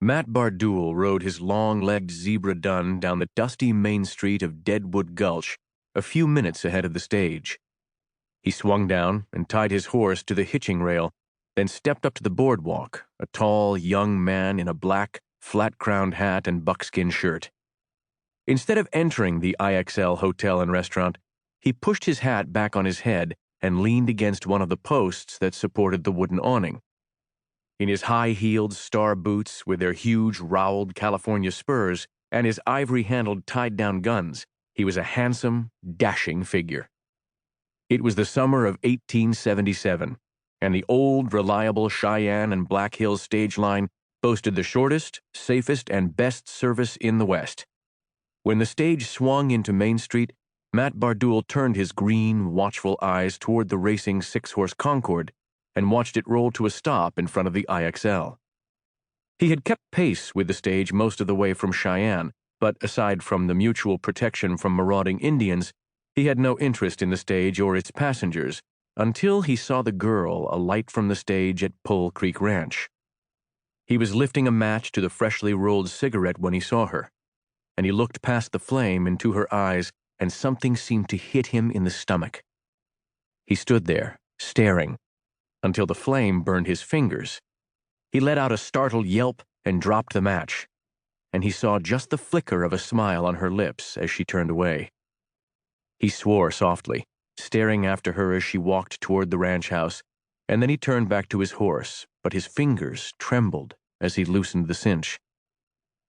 Matt Bardoul rode his long-legged zebra dun down the dusty main street of Deadwood Gulch a few minutes ahead of the stage. He swung down and tied his horse to the hitching rail, then stepped up to the boardwalk, a tall, young man in a black, flat-crowned hat and buckskin shirt. Instead of entering the IXL hotel and restaurant, he pushed his hat back on his head and leaned against one of the posts that supported the wooden awning. In his high-heeled star boots with their huge roweled California spurs and his ivory-handled tied-down guns, he was a handsome, dashing figure. It was the summer of 1877, and the old, reliable Cheyenne and Black Hills stage line boasted the shortest, safest, and best service in the West. When the stage swung into Main Street, Matt Bardoul turned his green, watchful eyes toward the racing six-horse Concord and watched it roll to a stop in front of the IXL. He had kept pace with the stage most of the way from Cheyenne, but aside from the mutual protection from marauding Indians, he had no interest in the stage or its passengers until he saw the girl alight from the stage at Pole Creek Ranch. He was lifting a match to the freshly rolled cigarette when he saw her, and he looked past the flame into her eyes, and something seemed to hit him in the stomach. He stood there, staring, until the flame burned his fingers. He let out a startled yelp and dropped the match, and he saw just the flicker of a smile on her lips as she turned away. He swore softly, staring after her as she walked toward the ranch house, and then he turned back to his horse, but his fingers trembled as he loosened the cinch.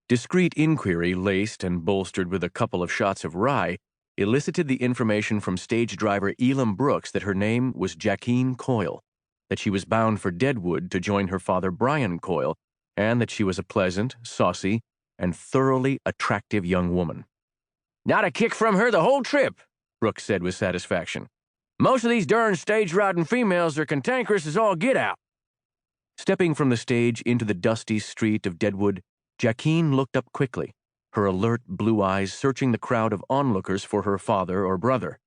Discreet inquiry, laced and bolstered with a couple of shots of rye, elicited the information from stage driver Elam Brooks that her name was Jacquine Coyle, that she was bound for Deadwood to join her father Brian Coyle, and that she was a pleasant, saucy, and thoroughly attractive young woman. "Not a kick from her the whole trip," Brooks said with satisfaction. "Most of these darn stage-riding females are cantankerous as all get out." Stepping from the stage into the dusty street of Deadwood, Jacquine looked up quickly, her alert blue eyes searching the crowd of onlookers for her father or brother.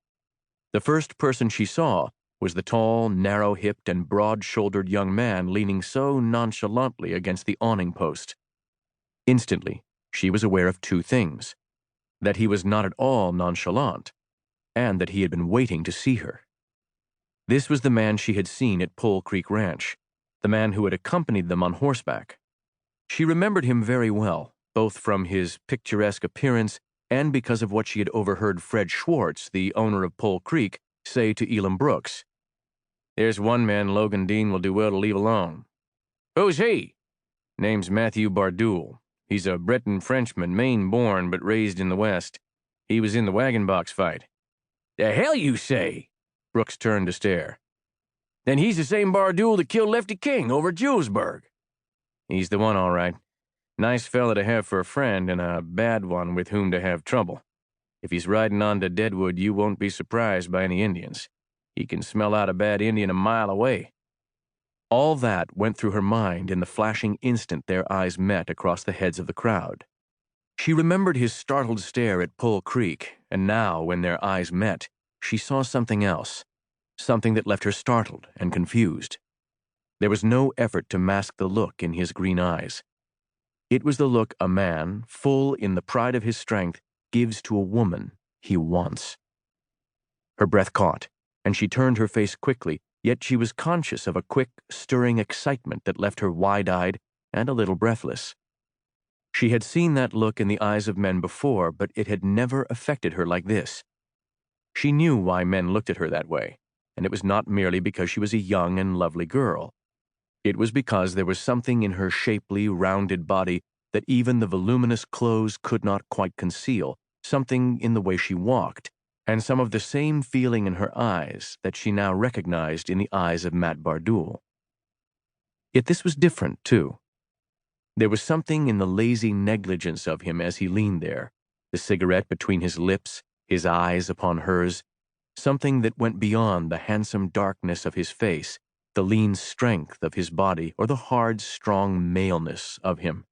The first person she saw was the tall, narrow-hipped, and broad-shouldered young man leaning so nonchalantly against the awning post. Instantly, she was aware of two things: that he was not at all nonchalant, and that he had been waiting to see her. This was the man she had seen at Pole Creek Ranch, the man who had accompanied them on horseback. She remembered him very well, both from his picturesque appearance and because of what she had overheard Fred Schwartz, the owner of Pole Creek, say to Elam Brooks. "There's one man Logan Dean will do well to leave alone." "Who's he?" "Name's Matthew Bardoul. He's a Breton Frenchman, Maine-born but raised in the West. He was in the wagon box fight." "The hell you say?" Brooks turned to stare. "Then he's the same Bardoul that killed Lefty King over at Julesburg." "He's the one, all right. Nice fella to have for a friend, and a bad one with whom to have trouble. If he's riding on to Deadwood, you won't be surprised by any Indians. He can smell out a bad Indian a mile away." All that went through her mind in the flashing instant their eyes met across the heads of the crowd. She remembered his startled stare at Pole Creek, and now, when their eyes met, she saw something else, something that left her startled and confused. There was no effort to mask the look in his green eyes. It was the look a man, full in the pride of his strength, gives to a woman he wants. Her breath caught, and she turned her face quickly, yet she was conscious of a quick, stirring excitement that left her wide-eyed and a little breathless. She had seen that look in the eyes of men before, but it had never affected her like this. She knew why men looked at her that way, and it was not merely because she was a young and lovely girl. It was because there was something in her shapely, rounded body that even the voluminous clothes could not quite conceal, something in the way she walked, and some of the same feeling in her eyes that she now recognized in the eyes of Matt Bardoul. Yet this was different, too. There was something in the lazy negligence of him as he leaned there, the cigarette between his lips, his eyes upon hers, something that went beyond the handsome darkness of his face, the lean strength of his body, or the hard, strong maleness of him.